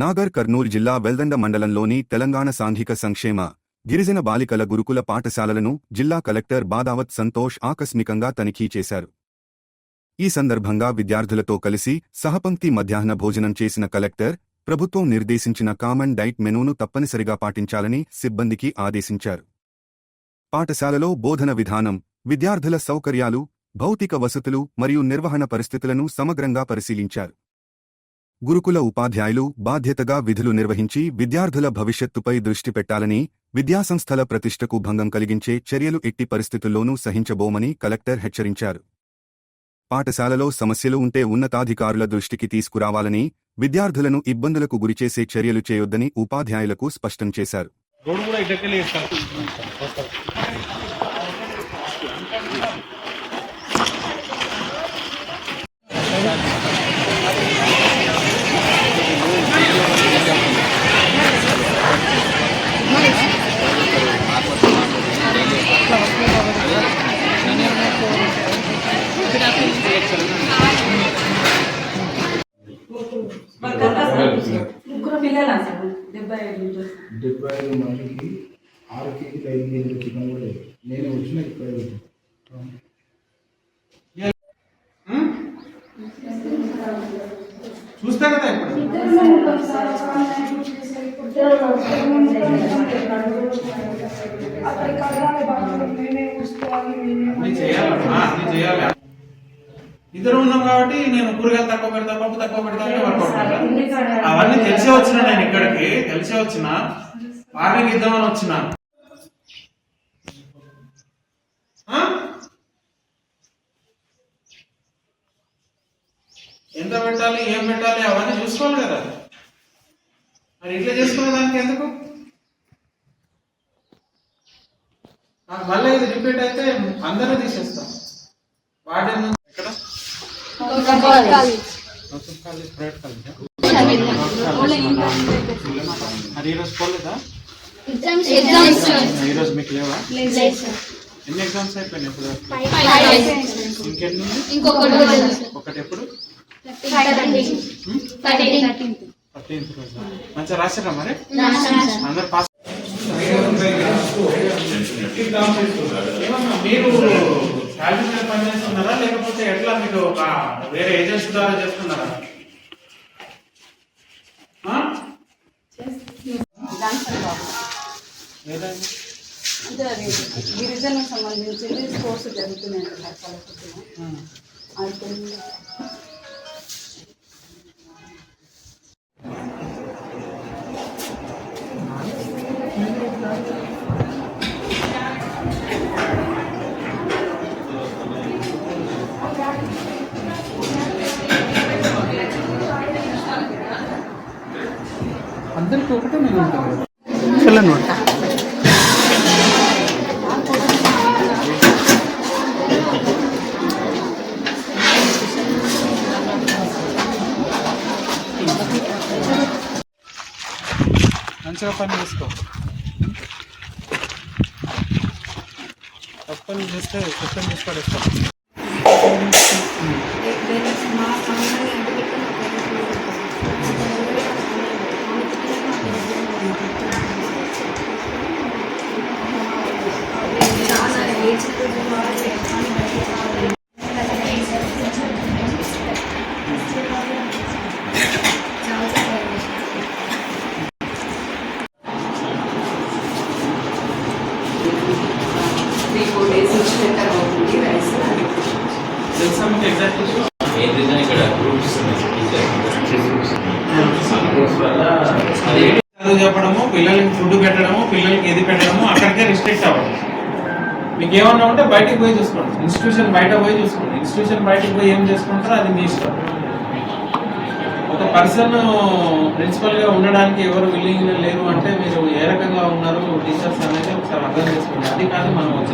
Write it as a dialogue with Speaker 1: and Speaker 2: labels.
Speaker 1: నాగర్ కర్నూల్ జిల్లా వెల్దండ మండలంలోని తెలంగాణ సాంఘిక సంక్షేమ గిరిజన బాలికల గురుకుల పాఠశాలలను జిల్లా కలెక్టర్ బాదావత్ సంతోష్ ఆకస్మికంగా తనిఖీ చేశారు. ఈ సందర్భంగా విద్యార్థులతో కలిసి సహపంక్తి మధ్యాహ్న భోజనం చేసిన కలెక్టర్ ప్రభుత్వం నిర్దేశించిన కామన్ డైట్ మెనూను తప్పనిసరిగా పాటించాలని సిబ్బందికి ఆదేశించారు. పాఠశాలలో బోధన విధానం, విద్యార్థుల సౌకర్యాలు, భౌతిక వసతులు మరియు నిర్వహణ పరిస్థితులను సమగ్రంగా పరిశీలించారు. గురుకుల ఉపాధ్యాయులు బాధ్యతగా విధులు నిర్వహించి విద్యార్థుల భవిష్యత్తుపై దృష్టి పెట్టాలని, విద్యాసంస్థల ప్రతిష్టకు భంగం కలిగించే చర్యలు ఎట్టి పరిస్థితుల్లోనూ సహించబోమని కలెక్టర్ హెచ్చరించారు. పాఠశాలలో సమస్యలు ఉంటే ఉన్నతాధికారుల దృష్టికి తీసుకురావాలని, విద్యార్థులను ఇబ్బందులకు గురిచేసే చర్యలు చేయొద్దని ఉపాధ్యాయులకు స్పష్టం చేశారు.
Speaker 2: ముగ్గురు పిల్లలు అసలు 75
Speaker 3: మందికి 6 కేజీలు 5 కేజీలు చికెన్ కూడా నేను వచ్చిన ఇక్కడ
Speaker 4: చూస్తా కదా ఇప్పుడు చేయాలి. ఇద్దరు ఉన్నాం కాబట్టి నేను కూరగాయలు తక్కువ పెడతా, పప్పు తక్కువ పెడతా, అవన్నీ తెలిసే వచ్చిన, నేను ఇక్కడికి తెలిసే వచ్చిన, వార్నింగ్ ఇద్దామని వచ్చిన. ఎంత పెట్టాలి, ఏం పెట్టాలి అవన్నీ చూసుకోవాలి కదా. మరి ఇట్లా చేసుకునే దానికి ఎందుకు? నాకు మళ్ళీ ఇది రిపీట్ అయితే అందరూ తీసేస్తాం. వాటి ఎక్కడ మరి ఈరోజు పోలేదా? ఈరోజు మీకు లేవా? ఎన్ని ఎగ్జామ్స్ అయిపోయినాయి ఇప్పుడు? ఇంకెన్ని? ఒకటి ఎప్పుడు? 13th రోజు. మంచిగా రాశారా మరి? అందరు పాస్. మీరు శాలరీ మీద పనిచేస్తున్నారా లేకపోతే ఎట్లా, మీకు వేరే ఏజెన్సీ ద్వారా చేస్తున్నారా?
Speaker 2: గిరిజన సంబంధించి కోర్సు జరుగుతున్నాయి.
Speaker 3: అందరికి ఒకటే నేను ఉంటాను.
Speaker 4: మంచిగా పని చేసుకో. తప్పని చేస్తే కుక్కని తీసుకోడేస్తాం. చెప్పడము, పిల్లలకి ఫుడ్ పెట్టడము, పిల్లలకి ఏది పెట్టడము అక్కడికే రిస్ట్రిక్ట్ అవ్వడం. మీకు ఏమన్నా ఉంటే బయటకు పోయి చూసుకోండి. ఇన్స్టిట్యూషన్ బయట పోయి చూసుకోండి. ఇన్స్టిట్యూషన్ బయటకు పోయి ఏం చేసుకుంటారో అది మీ ఇష్టం. ఒక పర్సన్ ప్రిన్సిపల్ గా ఉండడానికి ఎవరు విల్లింగ్ లేరు అంటే మీరు ఏ రకంగా ఉన్నారు టీచర్స్ అనేది ఒకసారి అర్థం చేసుకోండి. అది కాదు మనం వచ్చిన